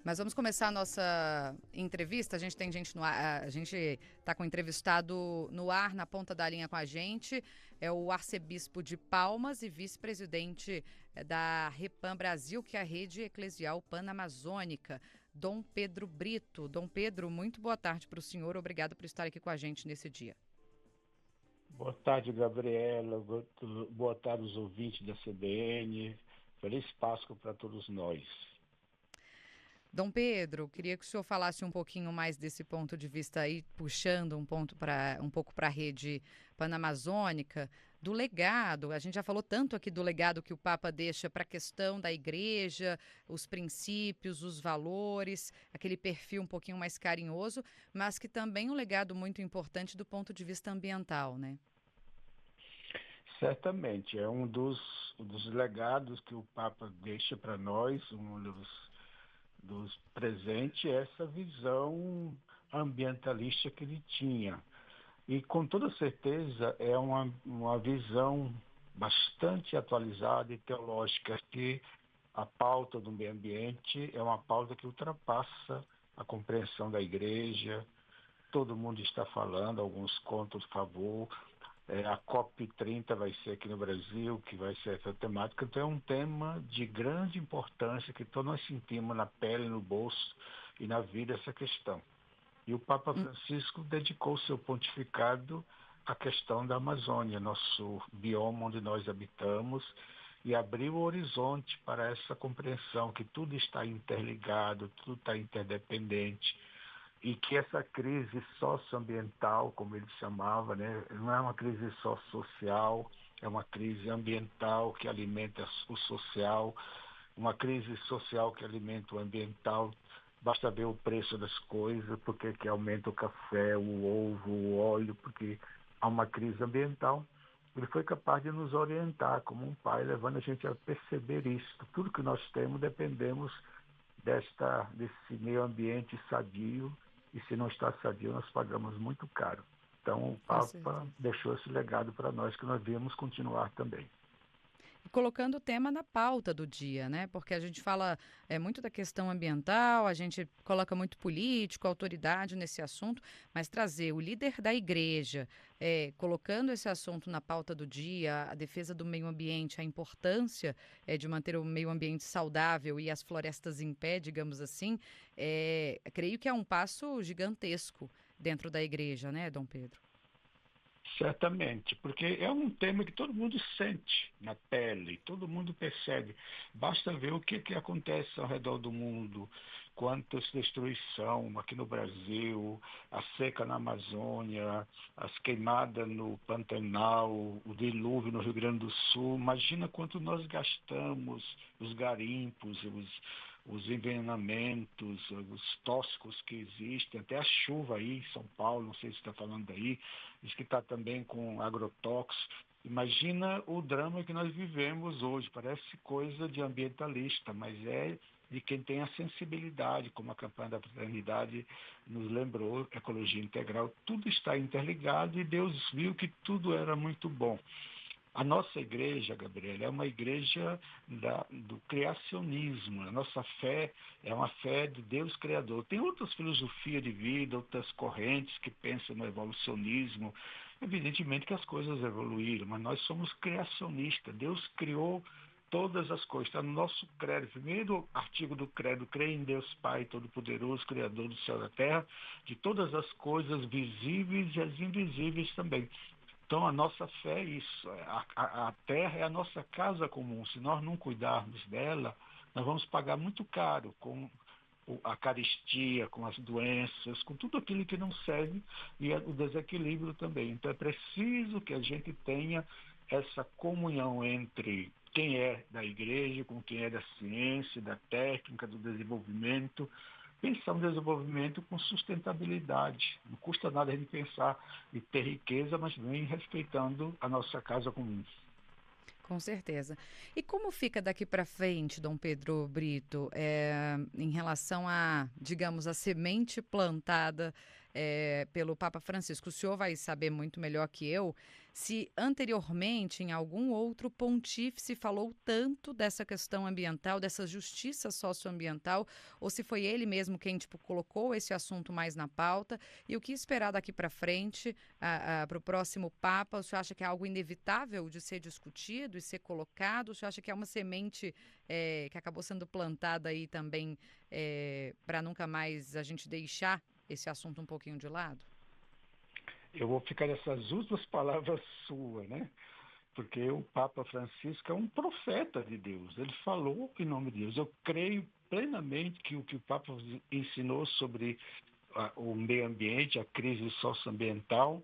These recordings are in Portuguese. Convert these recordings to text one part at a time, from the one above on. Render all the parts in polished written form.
Mas vamos começar a nossa entrevista. A gente tem gente no ar, a gente está com um entrevistado no ar, na ponta da linha com a gente. É o arcebispo de Palmas e vice-presidente da Repam Brasil, que é a rede eclesial panamazônica, Dom Pedro Brito. Dom Pedro, muito boa tarde para o senhor. Obrigado por estar aqui com a gente nesse dia. Boa tarde, Gabriela. Boa tarde aos ouvintes da CBN. Feliz Páscoa para todos nós. Dom Pedro, queria que o senhor falasse um pouquinho mais desse ponto de vista aí, puxando um pouco para a rede panamazônica, do legado. A gente já falou tanto aqui do legado que o Papa deixa para a questão da igreja, os princípios, os valores, aquele perfil um pouquinho mais carinhoso, mas que também um legado muito importante do ponto de vista ambiental, né? Certamente, é um dos legados que o Papa deixa para nós, um dos presentes, é essa visão ambientalista que ele tinha. E com toda certeza é uma visão bastante atualizada e teológica, que a pauta do meio ambiente é uma pauta que ultrapassa a compreensão da igreja. Todo mundo está falando, alguns contam a favor. A COP30 vai ser aqui no Brasil, que vai ser essa temática. Então é um tema de grande importância que todos nós sentimos na pele, no bolso e na vida essa questão. E o Papa Francisco dedicou seu pontificado à questão da Amazônia, nosso bioma onde nós habitamos, e abriu o horizonte para essa compreensão que tudo está interligado, tudo está interdependente, e que essa crise socioambiental, como ele chamava, né, não é uma crise só social, é uma crise ambiental que alimenta o social, uma crise social que alimenta o ambiental. Basta ver o preço das coisas, porque que aumenta o café, o ovo, o óleo, porque há uma crise ambiental. Ele foi capaz de nos orientar como um pai, levando a gente a perceber isso. Tudo que nós temos dependemos desse meio ambiente sadio, e se não está sadio, nós pagamos muito caro. Então, o Com Papa certeza. deixou esse legado para nós, que nós devemos continuar também. E colocando o tema na pauta do dia, né? Porque a gente fala muito da questão ambiental, a gente coloca muito político, autoridade nesse assunto, mas trazer o líder da igreja, colocando esse assunto na pauta do dia, a defesa do meio ambiente, a importância de manter o meio ambiente saudável e as florestas em pé, digamos assim, creio que é um passo gigantesco dentro da igreja, né, Dom Pedro? Certamente, porque é um tema que todo mundo sente na pele, todo mundo percebe. Basta ver o que acontece ao redor do mundo, quantas destruição aqui no Brasil, a seca na Amazônia, as queimadas no Pantanal, o dilúvio no Rio Grande do Sul. Imagina quanto nós gastamos, os garimpos, os envenenamentos, os tóxicos que existem, até a chuva aí em São Paulo, não sei se está falando aí, diz que está também com agrotóxicos. Imagina o drama que nós vivemos hoje, parece coisa de ambientalista, mas é de quem tem a sensibilidade, como a campanha da fraternidade nos lembrou, ecologia integral, tudo está interligado, e Deus viu que tudo era muito bom. A nossa igreja, Gabriela, é uma igreja do criacionismo. A nossa fé é uma fé de Deus Criador. Tem outras filosofias de vida, outras correntes que pensam no evolucionismo. Evidentemente que as coisas evoluíram, mas nós somos criacionistas. Deus criou todas as coisas. Está no nosso credo. Primeiro artigo do credo: crê em Deus Pai Todo-Poderoso, Criador do céu e da terra, de todas as coisas visíveis e as invisíveis também. Então, a nossa fé é isso. A terra é a nossa casa comum. Se nós não cuidarmos dela, nós vamos pagar muito caro com a carestia, com as doenças, com tudo aquilo que não serve, e o desequilíbrio também. Então, é preciso que a gente tenha essa comunhão entre quem é da igreja, com quem é da ciência, da técnica, do desenvolvimento. Pensar no desenvolvimento com sustentabilidade. Não custa nada a gente pensar em ter riqueza, mas também respeitando a nossa casa comum. Com certeza. E como fica daqui para frente, Dom Pedro Brito, em relação a, digamos, a semente plantada pelo Papa Francisco. O senhor vai saber muito melhor que eu se anteriormente, em algum outro pontífice, falou tanto dessa questão ambiental, dessa justiça socioambiental, ou se foi ele mesmo quem tipo, colocou esse assunto mais na pauta. E o que esperar daqui para frente, para o próximo Papa? O senhor acha que é algo inevitável de ser discutido e ser colocado? O senhor acha que é uma semente que acabou sendo plantada aí também para nunca mais a gente deixar esse assunto um pouquinho de lado? Eu vou ficar nessas últimas palavras suas, né? Porque o Papa Francisco é um profeta de Deus. Ele falou em nome de Deus. Eu creio plenamente que o Papa ensinou sobre o meio ambiente, a crise socioambiental,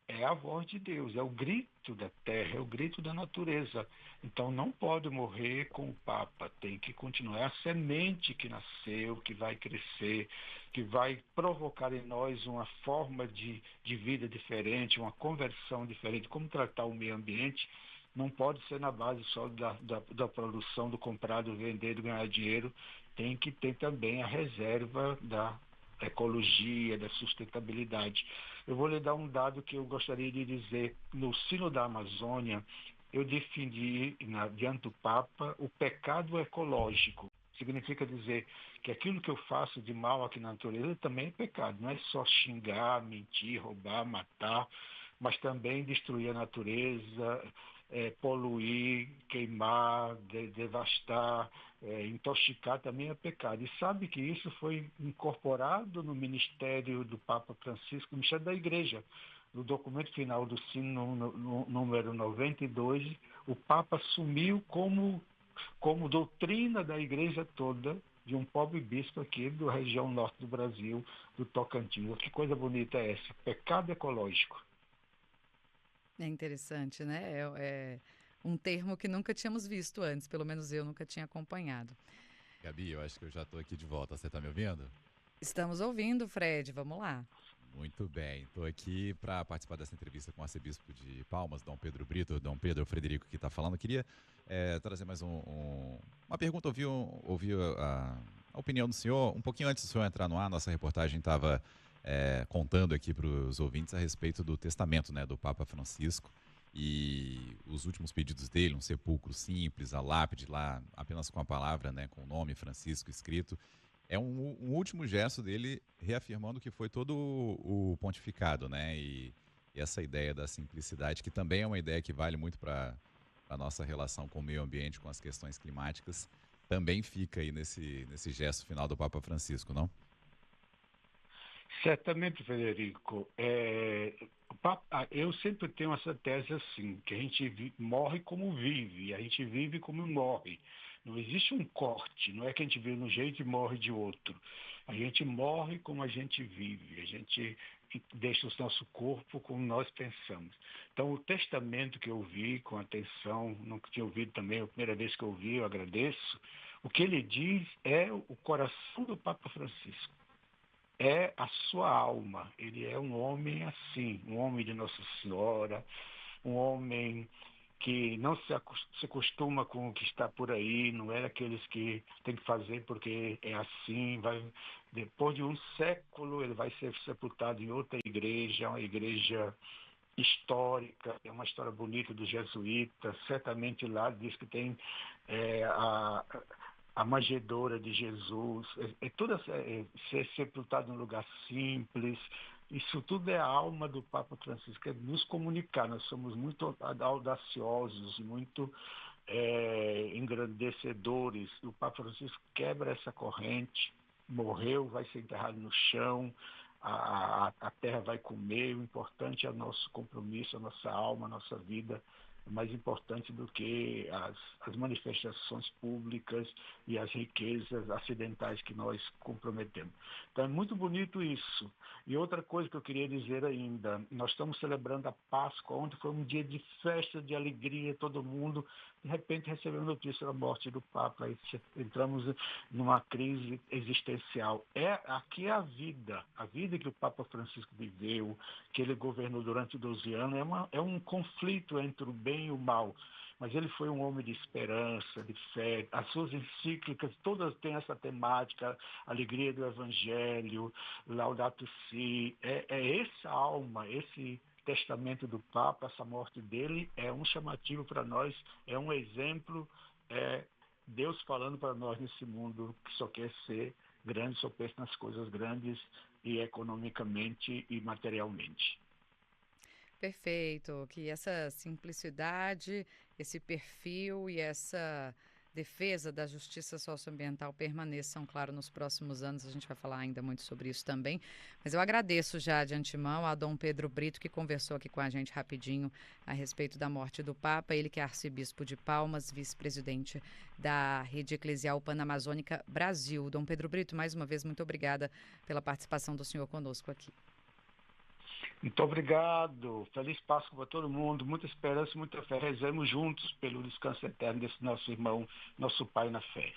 é a voz de Deus, é o grito da terra, é o grito da natureza. Então não pode morrer com o Papa, tem que continuar. É a semente que nasceu, que vai crescer, que vai provocar em nós uma forma de vida diferente, uma conversão diferente, como tratar o meio ambiente. Não pode ser na base só da produção, do comprar, do vender, do ganhar dinheiro. Tem que ter também a reserva da ecologia, da sustentabilidade. Eu vou lhe dar um dado que eu gostaria de dizer. No Sino da Amazônia, eu defendi, diante do Papa, o pecado ecológico. Significa dizer que aquilo que eu faço de mal aqui na natureza também é pecado. Não é só xingar, mentir, roubar, matar, mas também destruir a natureza, poluir, queimar, devastar, intoxicar também é pecado. E sabe que isso foi incorporado no ministério do Papa Francisco, no ministério da Igreja. No documento final do Sino, no número 92, o Papa assumiu como doutrina da Igreja toda de um pobre bispo aqui da região norte do Brasil, do Tocantins. Que coisa bonita é essa? Pecado ecológico. É interessante, né? É um termo que nunca tínhamos visto antes, pelo menos eu nunca tinha acompanhado. Gabi, eu acho que eu já estou aqui de volta. Você está me ouvindo? Estamos ouvindo, Fred, vamos lá. Muito bem. Estou aqui para participar dessa entrevista com o arcebispo de Palmas, Dom Pedro Brito, Dom Pedro Frederico, que está falando. Queria trazer mais uma pergunta, ouvir a opinião do senhor. Um pouquinho antes do senhor entrar no ar, nossa reportagem estava contando aqui para os ouvintes a respeito do testamento, né, do Papa Francisco e os últimos pedidos dele, um sepulcro simples, a lápide lá apenas com a palavra, né, com o nome Francisco escrito. É um último gesto dele reafirmando que foi todo o pontificado, né? E essa ideia da simplicidade, que também é uma ideia que vale muito para a nossa relação com o meio ambiente, com as questões climáticas, também fica aí nesse gesto final do Papa Francisco, não? Certamente, Frederico. Eu sempre tenho essa tese assim, que a gente morre como vive, e a gente vive como morre. Não existe um corte, não é que a gente vive de um jeito e morre de outro. A gente morre como a gente vive, a gente deixa o nosso corpo como nós pensamos. Então, o testamento que eu vi com atenção, nunca tinha ouvido também, a primeira vez que eu ouvi, eu agradeço. O que ele diz é o coração do Papa Francisco. É a sua alma. Ele é um homem assim, um homem de Nossa Senhora, um homem que não se acostuma com o que está por aí, não é aqueles que tem que fazer porque é assim. Depois de um século, ele vai ser sepultado em outra igreja, uma igreja histórica, é uma história bonita dos jesuítas. Certamente lá diz que tem é, a, a manjedoura de Jesus, ser sepultado em um lugar simples. Isso tudo é a alma do Papa Francisco, é nos comunicar. Nós somos muito audaciosos, muito engrandecedores. O Papa Francisco quebra essa corrente, morreu, vai ser enterrado no chão, a terra vai comer. O importante é o nosso compromisso, a nossa alma, a nossa vida. É mais importante do que as manifestações públicas e as riquezas acidentais que nós comprometemos. Então é muito bonito isso. E outra coisa que eu queria dizer ainda, nós estamos celebrando a Páscoa. Ontem foi um dia de festa, de alegria, todo mundo, de repente, recebeu notícia da morte do Papa. Aí entramos numa crise existencial. Aqui é a vida que o Papa Francisco viveu, que ele governou durante 12 anos, é um conflito entre o bem e o mal. mas ele foi um homem de esperança, de fé. As suas encíclicas todas têm essa temática, alegria do Evangelho, Laudato Si. É essa alma, esse testamento do Papa, essa morte dele é um chamativo para nós, é um exemplo, é Deus falando para nós nesse mundo que só quer ser grande, só pensa nas coisas grandes e economicamente e materialmente. Perfeito, que essa simplicidade, esse perfil e essa defesa da justiça socioambiental permaneçam, claro, nos próximos anos. A gente vai falar ainda muito sobre isso também. Mas eu agradeço já de antemão a Dom Pedro Brito, que conversou aqui com a gente rapidinho a respeito da morte do Papa. Ele que é arcebispo de Palmas, vice-presidente da Rede Eclesial Panamazônica Brasil. Dom Pedro Brito, mais uma vez, muito obrigada pela participação do senhor conosco aqui. Muito obrigado. Feliz Páscoa para todo mundo. Muita esperança, muita fé. Rezemos juntos pelo descanso eterno desse nosso irmão, nosso pai na fé.